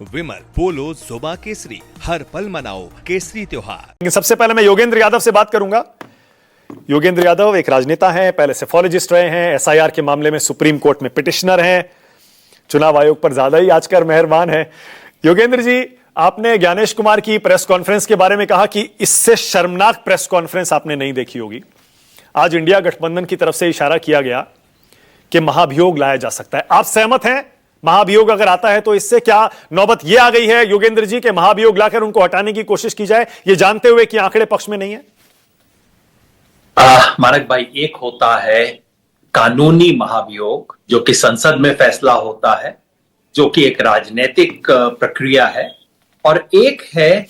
विमल पोलो जुबा केसरी, हर पल मनाओ केसरी त्योहार। सबसे पहले मैं योगेंद्र यादव से बात करूंगा। योगेंद्र यादव एक राजनेता हैं, पहले सेफोलॉजिस्ट रहे हैं, एसआईआर के मामले में सुप्रीम कोर्ट में पिटिशनर हैं, चुनाव आयोग पर ज्यादा ही आजकल मेहरबान है। योगेंद्र जी, आपने ज्ञानेश कुमार की प्रेस कॉन्फ्रेंस के बारे में कहा कि इससे शर्मनाक प्रेस कॉन्फ्रेंस आपने नहीं देखी होगी। आज इंडिया गठबंधन की तरफ से इशारा किया गया कि महाभियोग लाया जा सकता है। आप सहमत हैं? महाभियोग अगर आता है तो इससे क्या नौबत यह आ गई है योगेंद्र जी के महाभियोग लाकर उनको हटाने की कोशिश की जाए, ये जानते हुए कि आंकड़े पक्ष में नहीं है? मानक भाई, एक होता है कानूनी महाभियोग जो कि संसद में फैसला होता है, जो कि एक राजनीतिक प्रक्रिया है, और एक है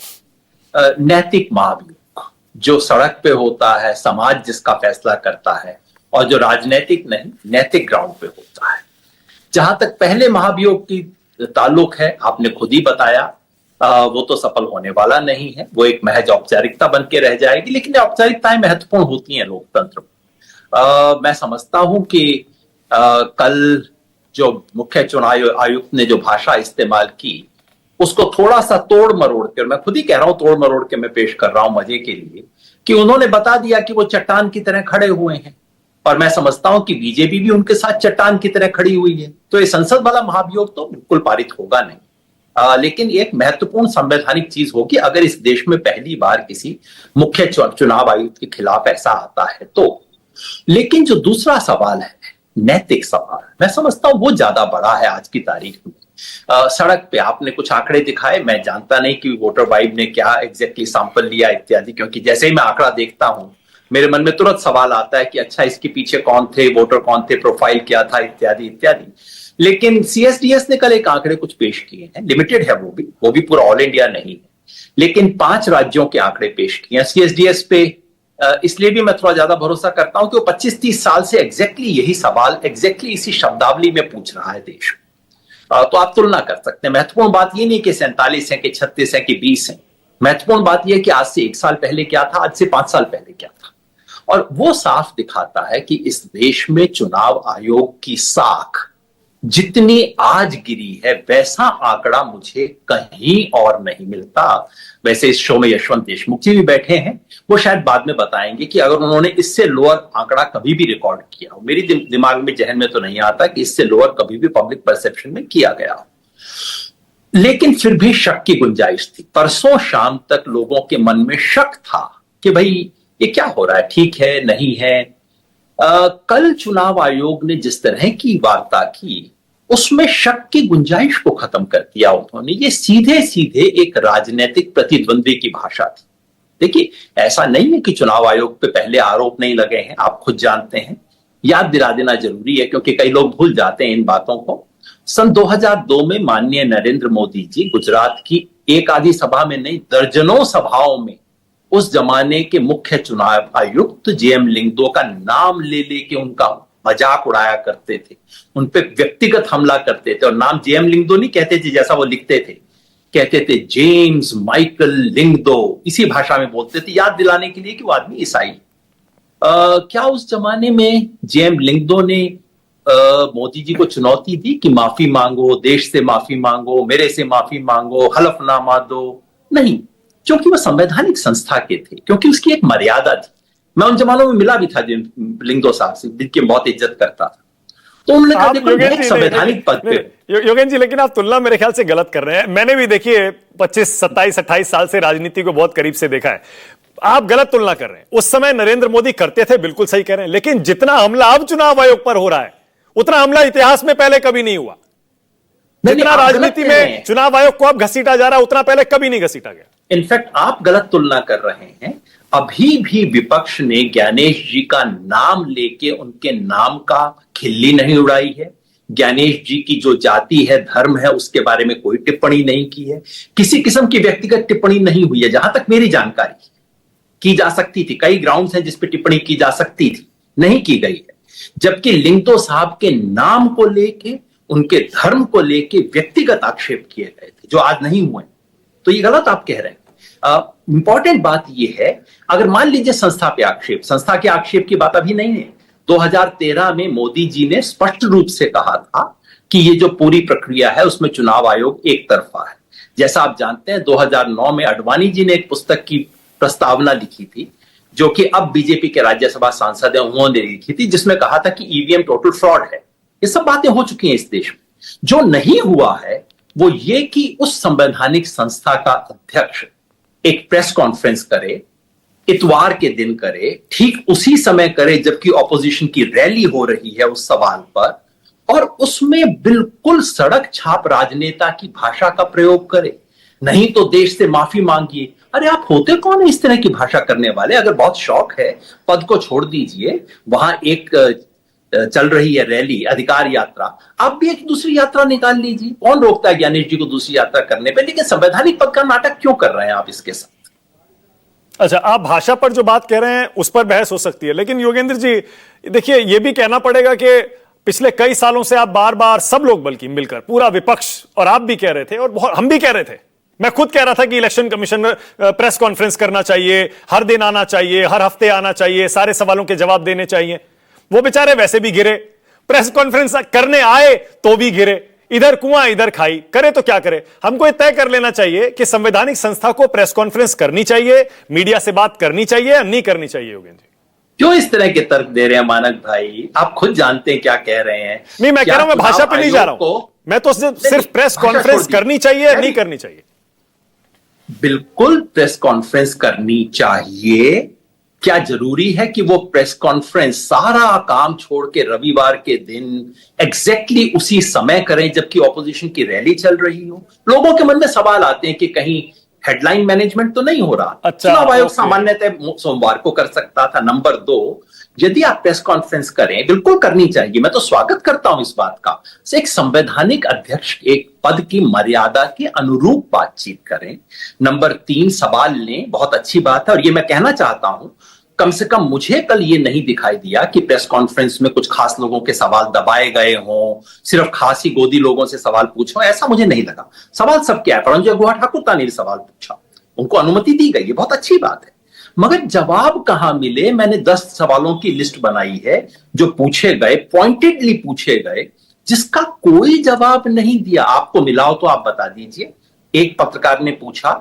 नैतिक महाभियोग जो सड़क पे होता है, समाज जिसका फैसला करता है, और जो राजनीतिक नहीं नैतिक ग्राउंड पे होता है। जहां तक पहले महाभियोग की ताल्लुक है, आपने खुद ही बताया, वो तो सफल होने वाला नहीं है, वो एक महज औपचारिकता बन के रह जाएगी। लेकिन औपचारिकताएं महत्वपूर्ण होती हैं लोकतंत्र में। मैं समझता हूं कि कल जो मुख्य चुनाव आयुक्त ने जो भाषा इस्तेमाल की, उसको थोड़ा सा तोड़ मरोड़ के, मैं खुद ही कह रहा हूं तोड़ मरोड़ के मैं पेश कर रहा हूं मजे के लिए, कि उन्होंने बता दिया कि वो चट्टान की तरह खड़े हुए हैं, और मैं समझता हूं कि बीजेपी भी उनके साथ चट्टान की तरह खड़ी हुई है। तो ये संसद वाला महाभियोग तो बिल्कुल पारित होगा नहीं। लेकिन एक महत्वपूर्ण संवैधानिक चीज होगी, अगर इस देश में पहली बार किसी मुख्य चुनाव आयुक्त के खिलाफ ऐसा आता है तो। लेकिन जो दूसरा सवाल है, नैतिक सवाल, मैं समझता हूं वो ज्यादा बड़ा है आज की तारीख में। सड़क पे आपने कुछ आंकड़े दिखाए, मैं जानता नहीं कि वोटर वाइब ने क्या एग्जैक्टली सैंपल लिया इत्यादि, क्योंकि जैसे ही मैं आंकड़ा देखता हूं मेरे मन में तुरंत सवाल आता है कि अच्छा, इसके पीछे कौन थे, वोटर कौन थे, प्रोफाइल क्या था, इत्यादि इत्यादि। लेकिन सीएसडीएस ने कल एक आंकड़े कुछ पेश किए हैं, लिमिटेड है वो भी पूरा ऑल इंडिया नहीं है, लेकिन 5 राज्यों के आंकड़े पेश किए हैं सीएसडीएस पे। इसलिए भी मैं थोड़ा ज्यादा भरोसा करता हूं कि वो 25-30 साल से एग्जैक्टली यही सवाल एग्जैक्टली इसी शब्दावली में पूछ रहा है देश। तो आप तुलना कर सकते हैं। महत्वपूर्ण बात यह नहीं कि 47 है कि 36 है कि 20 है, महत्वपूर्ण बात यह कि आज से 1 साल पहले क्या था, आज से 5 साल पहले क्या था। और वो साफ दिखाता है कि इस देश में चुनाव आयोग की साख जितनी आज गिरी है, वैसा आंकड़ा मुझे कहीं और नहीं मिलता। वैसे इस शो में यशवंत देशमुख जी भी बैठे हैं, वो शायद बाद में बताएंगे कि अगर उन्होंने इससे लोअर आंकड़ा कभी भी रिकॉर्ड किया हो, मेरी दिमाग में, जहन में तो नहीं आता कि इससे लोअर कभी भी पब्लिक परसेप्शन में किया गया हो। लेकिन फिर भी शक की गुंजाइश थी। परसों शाम तक लोगों के मन में शक था कि भाई ये क्या हो रहा है, ठीक है नहीं है। कल चुनाव आयोग ने जिस तरह की वार्ता की, उसमें शक की गुंजाइश को खत्म कर दिया उन्होंने। ये सीधे सीधे एक राजनीतिक प्रतिद्वंद्वी की भाषा थी। देखिए, ऐसा नहीं है कि चुनाव आयोग पे पहले आरोप नहीं लगे हैं, आप खुद जानते हैं। याद दिला देना जरूरी है क्योंकि कई लोग भूल जाते हैं इन बातों को। सन 2002 में माननीय नरेंद्र मोदी जी गुजरात की एक आधी सभा में नहीं, दर्जनों सभाओं में उस जमाने के मुख्य चुनाव आयुक्त जेएम लिंगदो का नाम ले लेके उनका मजाक उड़ाया करते थे, उन पे व्यक्तिगत हमला करते थे। और नाम जेएम लिंगदो नहीं कहते थे जैसा वो लिखते थे, कहते थे जेम्स माइकल लिंगदो, इसी भाषा में बोलते थे, याद दिलाने के लिए कि वो आदमी ईसाई। क्या उस जमाने में जेएम लिंगदो ने मोदी जी को चुनौती दी कि माफी मांगो, देश से माफी मांगो, मेरे से माफी मांगो, हलफनामा दो? नहीं, क्योंकि वो संवैधानिक संस्था के थे, क्योंकि उसकी एक मर्यादा थी। मैं उन जमानों में मिला भी था लिंगदो साहब से, जिनकी बहुत इज्जत करता था। तो उन्होंने कहा देखो संवैधानिक पद पे। योगेंद्र जी, लेकिन आप तुलना मेरे ख्याल से गलत कर रहे हैं। मैंने भी देखिए 25, 27, 28 साल से राजनीति को बहुत करीब से देखा है। आप गलत तुलना कर रहे हैं। उस समय नरेंद्र मोदी करते थे, बिल्कुल सही कह रहे हैं, लेकिन जितना हमला अब चुनाव आयोग पर हो रहा है, उतना हमला इतिहास में पहले कभी नहीं हुआ। जितना राजनीति में चुनाव आयोग को अब घसीटा जा रहा है, उतना पहले कभी नहीं घसीटा गया। इनफैक्ट आप गलत तुलना कर रहे हैं। अभी भी विपक्ष ने ज्ञानेश जी का नाम लेके उनके नाम का खिल्ली नहीं उड़ाई है। ज्ञानेश जी की जो जाति है, धर्म है, उसके बारे में कोई टिप्पणी नहीं की है। किसी किस्म की व्यक्तिगत टिप्पणी नहीं हुई है, जहां तक मेरी जानकारी की जा सकती थी। कई ग्राउंड्स हैं जिस पे टिप्पणी की जा सकती थी, नहीं की गई है। जबकि लिंगदो साहब के नाम को लेके, उनके धर्म को लेके व्यक्तिगत आक्षेप किए गए थे, जो आज नहीं हुए। तो ये गलत आप कह रहे हैं। इंपॉर्टेंट बात यह है, अगर मान लीजिए संस्था पे आक्षेप, संस्था के आक्षेप की बात अभी नहीं है। 2013 में मोदी जी ने स्पष्ट रूप से कहा था कि ये जो पूरी प्रक्रिया है उसमें चुनाव आयोग एक तरफा है। जैसा आप जानते हैं 2009 में अडवाणी जी ने एक पुस्तक की प्रस्तावना लिखी थी, जो कि अब बीजेपी के राज्यसभा सांसद हैं, उन्होंने लिखी थी, जिसमें कहा था कि ईवीएम टोटल फ्रॉड है। ये सब बातें हो चुकी हैं इस देश में। जो नहीं हुआ है वो ये कि उस संवैधानिक संस्था का अध्यक्ष एक प्रेस कॉन्फ्रेंस करे, इतवार के दिन करे, ठीक उसी समय करे जबकि ऑपोजिशन की रैली हो रही है उस सवाल पर, और उसमें बिल्कुल सड़क छाप राजनेता की भाषा का प्रयोग करे। नहीं तो देश से माफी मांगिए। अरे आप होते कौन है इस तरह की भाषा करने वाले? अगर बहुत शौक है, पद को छोड़ दीजिए। वहां एक चल रही है रैली, अधिकार यात्रा, आप भी एक दूसरी यात्रा निकाल लीजिए। कौन रोकता है ज्ञानेश जी को दूसरी यात्रा करने पे? लेकिन संवैधानिक पद का नाटक क्यों कर रहे हैं आप इसके साथ? अच्छा, आप भाषा पर जो बात कह रहे हैं उस पर बहस हो सकती है, लेकिन योगेंद्र जी देखिए, यह भी कहना पड़ेगा कि पिछले कई सालों से आप बार बार सब लोग बल्कि मिलकर, पूरा विपक्ष और आप भी कह रहे थे और बहुत हम भी कह रहे थे, मैं खुद कह रहा था कि इलेक्शन कमीशन प्रेस कॉन्फ्रेंस करना चाहिए, हर दिन आना चाहिए, हर हफ्ते आना चाहिए, सारे सवालों के जवाब देने चाहिए। वो बेचारे वैसे भी गिरे, प्रेस कॉन्फ्रेंस करने आए तो भी गिरे, इधर कुआं इधर खाई, करे तो क्या करे। हमको ये तय कर लेना चाहिए कि संवैधानिक संस्था को प्रेस कॉन्फ्रेंस करनी चाहिए, मीडिया से बात करनी चाहिए या नहीं करनी चाहिए। योगेंद्र जी क्यों इस तरह के तर्क दे रहे हैं मानक भाई? आप खुद जानते हैं क्या कह रहे हैं। नहीं, मैं कह रहा हूं, मैं भाषा पे नहीं जा रहा हूं, मैं तो सिर्फ प्रेस कॉन्फ्रेंस करनी चाहिए या नहीं करनी चाहिए। बिल्कुल प्रेस कॉन्फ्रेंस करनी चाहिए। क्या जरूरी है कि वो प्रेस कॉन्फ्रेंस सारा काम छोड़ के रविवार के दिन एग्जैक्टली उसी समय करें जबकि ऑपोजिशन की रैली चल रही हो? लोगों के मन में सवाल आते हैं कि कहीं हेडलाइन मैनेजमेंट तो नहीं हो रहा। अच्छा, चुनाव आयोग सामान्यतः सोमवार को कर सकता था। नंबर 2, यदि आप प्रेस कॉन्फ्रेंस करें, बिल्कुल करनी चाहिए, मैं तो स्वागत करता हूं इस बात का। एक संवैधानिक अध्यक्ष एक पद की मर्यादा के अनुरूप बातचीत करें। नंबर 3, सवाल लें, बहुत अच्छी बात है। और ये मैं कहना चाहता हूं, कम से कम मुझे कल ये नहीं दिखाई दिया कि प्रेस कॉन्फ्रेंस में कुछ खास लोगों के सवाल दबाए गए हों, सिर्फ खास ही गोदी लोगों से सवाल पूछो, ऐसा मुझे नहीं लगा। सवाल सब क्या है, परंजय गुहा ठाकुर ने सवाल पूछा, उनको अनुमति दी गई, ये बहुत अच्छी बात है। मगर जवाब कहां मिले? मैंने 10 सवालों की लिस्ट बनाई है जो पूछे गए, पॉइंटेडली पूछे गए, जिसका कोई जवाब नहीं दिया। आपको मिला हो तो आप बता दीजिए। एक पत्रकार ने पूछा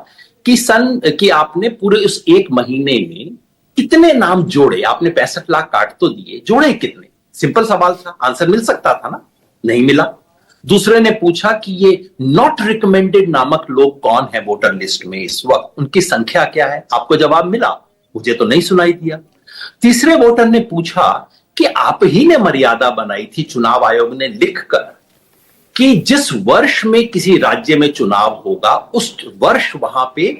कि आपने पूरे उस एक महीने में कितने नाम जोड़े? आपने 65 लाख काट तो दिए, जोड़े कितने? सिंपल सवाल था, आंसर मिल सकता था ना, नहीं मिला। दूसरे ने पूछा कि ये नॉट रिकमेंडेड नामक लोग कौन है वोटर लिस्ट में इस वक्त, उनकी संख्या क्या है? आपको जवाब मिला? मुझे तो नहीं सुनाई दिया। तीसरे वोटर ने पूछा कि आप ही ने मर्यादा बनाई थी चुनाव आयोग ने लिखकर कि जिस वर्ष में किसी राज्य में चुनाव होगा उस वर्ष वहां पे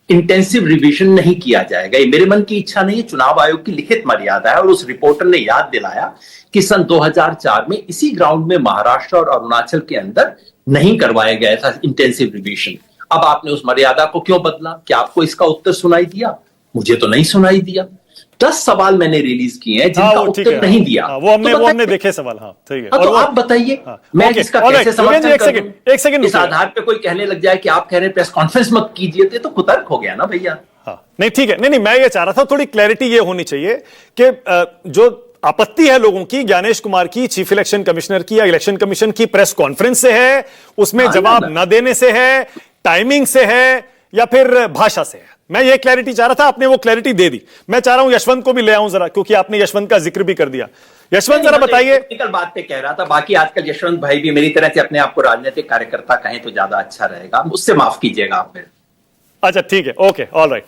इंटेंसिव रिवीजन नहीं किया जाएगा। ये मेरे मन की इच्छा नहीं है, चुनाव आयोग की लिखित मर्यादा है। और उस रिपोर्टर ने याद दिलाया कि सन 2004 में इसी ग्राउंड में महाराष्ट्र और अरुणाचल के अंदर नहीं करवाया गया था इंटेंसिव रिवीजन। अब आपने उस मर्यादा को क्यों बदला? क्या आपको इसका उत्तर सुनाई दिया? मुझे तो नहीं सुनाई दिया। 10 सवाल मैंने रिलीज किए हैं जिनका उत्तर नहीं दिया। वो हमने देखे सवाल। हाँ, ठीक है। तो आप बताइए, मैं इसका कैसे समर्थन करूं? एक सेकंड इस आधार पे कोई कहने लग जाए कि आप कह रहे हैं प्रेस कॉन्फ्रेंस मत कीजिए, तो कुतर्क हो गया ना भैया। हाँ, नहीं ठीक है, नहीं मैं ये चाह रहा था, थोड़ी क्लैरिटी ये होनी चाहिए कि जो आपत्ति है लोगों की ज्ञानेश कुमार की, चीफ इलेक्शन कमिश्नर की या इलेक्शन कमीशन की प्रेस कॉन्फ्रेंस से है, उसमें जवाब न देने से है, टाइमिंग से है, या फिर भाषा से है? मैं ये क्लैरिटी चाह रहा था, आपने वो क्लैरिटी दे दी। मैं चाह रहा हूं यशवंत को भी ले आऊं जरा, क्योंकि आपने यशवंत का जिक्र भी कर दिया। यशवंत जरा बताइए। टेक्निकल बात पे कह रहा था, बाकी आजकल यशवंत भाई भी मेरी तरह से अपने आप को राजनीतिक कार्यकर्ता कहें तो ज्यादा अच्छा रहेगा, उससे माफ कीजिएगा आप। अच्छा ठीक है, ओके, ऑल राइट।